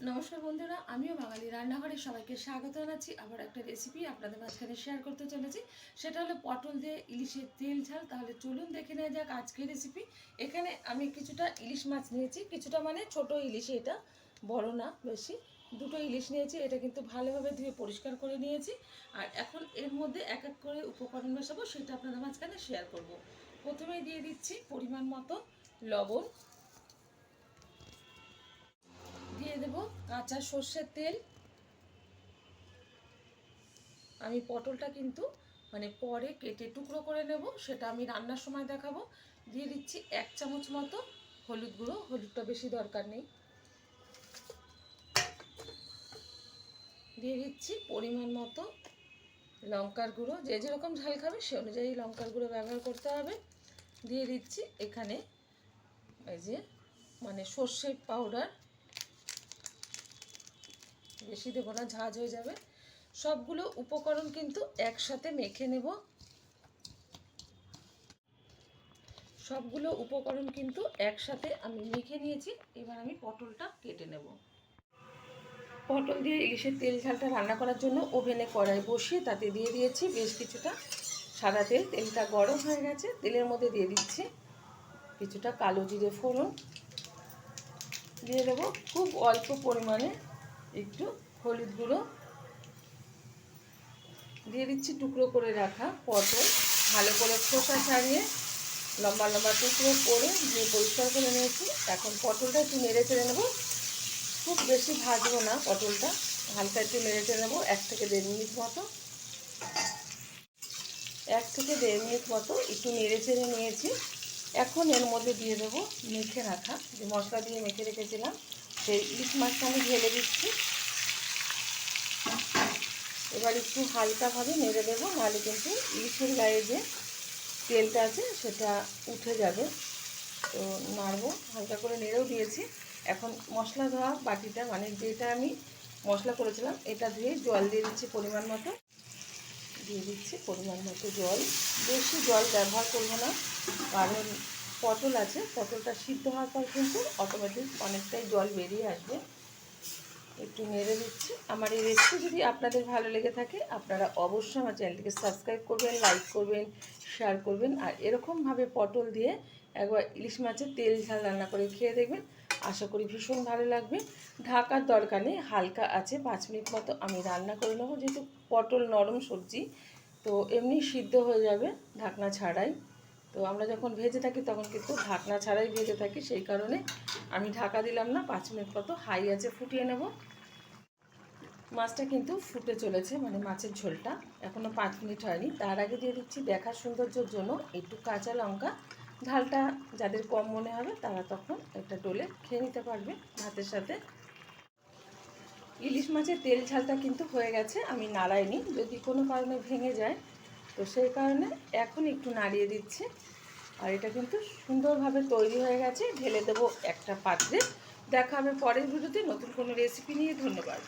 নমস্কার বন্ধুরা, আমিও বাঙালি রান্নাঘরে সবাইকে স্বাগত জানাচ্ছি। আবার একটা রেসিপি আপনাদের মাঝখানে শেয়ার করতে চলেছি। সেটা হলো পটল দিয়ে ইলিশের তেল ঝাল। তাহলে চলুন দেখে নেওয়া যাক আজকের রেসিপি। এখানে আমি কিছুটা ইলিশ মাছ নিয়েছি, কিছুটা মানে ছোট ইলিশ, এটা বড় না বেশি। দুটো ইলিশ নিয়েছি, এটা কিন্তু ভালোভাবে ধুয়ে পরিষ্কার করে নিয়েছি। আর এখন এর মধ্যে এক এক করে উপকরণ মেশাবো, সেটা আপনাদের মাঝখানে শেয়ার করব। প্রথমেই দিয়ে দিচ্ছি পরিমাণ মতো লবণ, দিয়ে দেব কাঁচা সর্ষের তেল। আমি পটলটা কিন্তু মানে পরে কেটে টুকরো করে নেব, সেটা আমি রান্নার সময় দেখাবো। দিয়ে দিচ্ছি 1 চামচ মতো হলুদ গুঁড়ো, হলুদটা বেশি দরকার নেই। দিয়ে দিচ্ছি পরিমাণ মতো লঙ্কার গুঁড়ো, যে যেরকম ঝাল খাবে সে অনুযায়ী লঙ্কার গুঁড়ো ব্যবহার করতে হবে। দিয়ে দিচ্ছি এখানে এই যে মানে সর্ষের পাউডার, বেশি দেবো না, ঝাঁঝ হয়ে যাবে। সবগুলো উপকরণ কিন্তু একসাথে মেখে নেব। সবগুলো উপকরণ কিন্তু একসাথে আমি মেখে নিয়েছি। এবার আমি পটলটা কেটে নেব। পটল দিয়ে ইলিশের তেল ঝালটা রান্না করার জন্য ওভেনে কড়াই বসিয়ে তাতে দিয়ে দিয়েছি বেশ কিছুটা সাদা তেল। তেলটা গরম হয়ে গেছে, তেলের মধ্যে দিয়ে দিচ্ছি কিছুটা কালো জিরে ফোড়ন, দিয়ে দেবো খুব অল্প পরিমাণে একটু হলুদ গুঁড়ো, দিয়ে দিচ্ছি টুকরো করে রাখা পটল, ভালো করে খোসা ছাড়িয়ে লম্বা লম্বা টুকরো করে দিয়ে পরিষ্কার করে নিয়েছি। এখন পটলটা একটু নেড়ে চেড়ে নেবো, খুব বেশি ভাজবো না পটলটা, হালকা একটু নেড়ে চেড়ে নেবো 1 থেকে 1.5 মিনিট মতো। 1 থেকে 1.5 মিনিট মতো একটু নেড়ে চেড়ে নিয়েছি। এখন এর মধ্যে দিয়ে দেবো মেখে রাখা, যে মশলা দিয়ে মেখে রেখেছিলাম সেই ইলিশ মাছটা আমি ঢেলে দিচ্ছি। এবার একটু হালকাভাবে নেড়ে দেবো, নাহলে কিন্তু ইলিশের গায়ে যে তেলটা আছে সেটা উঠে যাবে। তো নাড়বো, হালকা করে নেড়েও দিয়েছি। এখন মশলা ধোয়া বাটিটা মানে যেটা আমি মশলা করেছিলাম এটা ধুয়ে জল দিয়ে দিচ্ছি পরিমাণ মতো, দিয়ে দিচ্ছি পরিমাণ মতো জল। বেশি জল ব্যবহার করবো না, কারণ পটল আছে, পটলটা সিদ্ধ হওয়ার পর কিন্তু অটোমেটিক অনেকটাই জল বেরিয়ে আসবে। একটু নেড়ে দিচ্ছি। আমার এই রেসিপি যদি আপনাদের ভালো লেগে থাকে আপনারা অবশ্যই আমার চ্যানেলটিকে সাবস্ক্রাইব করবেন, লাইক করবেন, শেয়ার করবেন। আর এরকমভাবে পটল দিয়ে একবার ইলিশ মাছের তেল ঝাল রান্না করে খেয়ে দেখবেন, আশা করি ভীষণ ভালো লাগবে। ঢাকার দরকার নেই, হালকা আছে 5 মিনিট মতো আমি রান্না করে নেবো, যেহেতু পটল নরম সবজি তো এমনি সিদ্ধ হয়ে যাবে ঢাকনা ছাড়াই। তো আমরা যখন ভেজে থাকি তখন কিন্তু ঢাকনা ছাড়াই ভেজে থাকি, সেই কারণে আমি ঢাকা দিলাম না, 5 মিনিট মতো হাই আছে ফুটিয়ে নেব। মাছটা কিন্তু ফুটে চলেছে, মানে মাছের ঝোলটা এখনও 5 মিনিট হয়নি। তার আগে দিয়ে দিচ্ছি দেখার সৌন্দর্যের জন্য একটু কাঁচা লঙ্কা। ঝালটা যাদের কম মনে হবে তারা তখন একটা ডলে খেয়ে নিতে পারবে ভাতের সাথে। ইলিশ মাছের তেল ঝালটা কিন্তু হয়ে গেছে, আমি নাড়াইনি, যদি কোনো কারণে ভেঙে যায় তো সেই কারণে এখন একটু নাড়িয়ে দিচ্ছি। আর এটা কিন্তু সুন্দরভাবে তৈরি হয়ে গেছে, ঢেলে দেবো একটা পাত্রে। দেখা হবে পরের ভিডিওতে নতুন কোনো রেসিপি নিয়ে। ধন্যবাদ।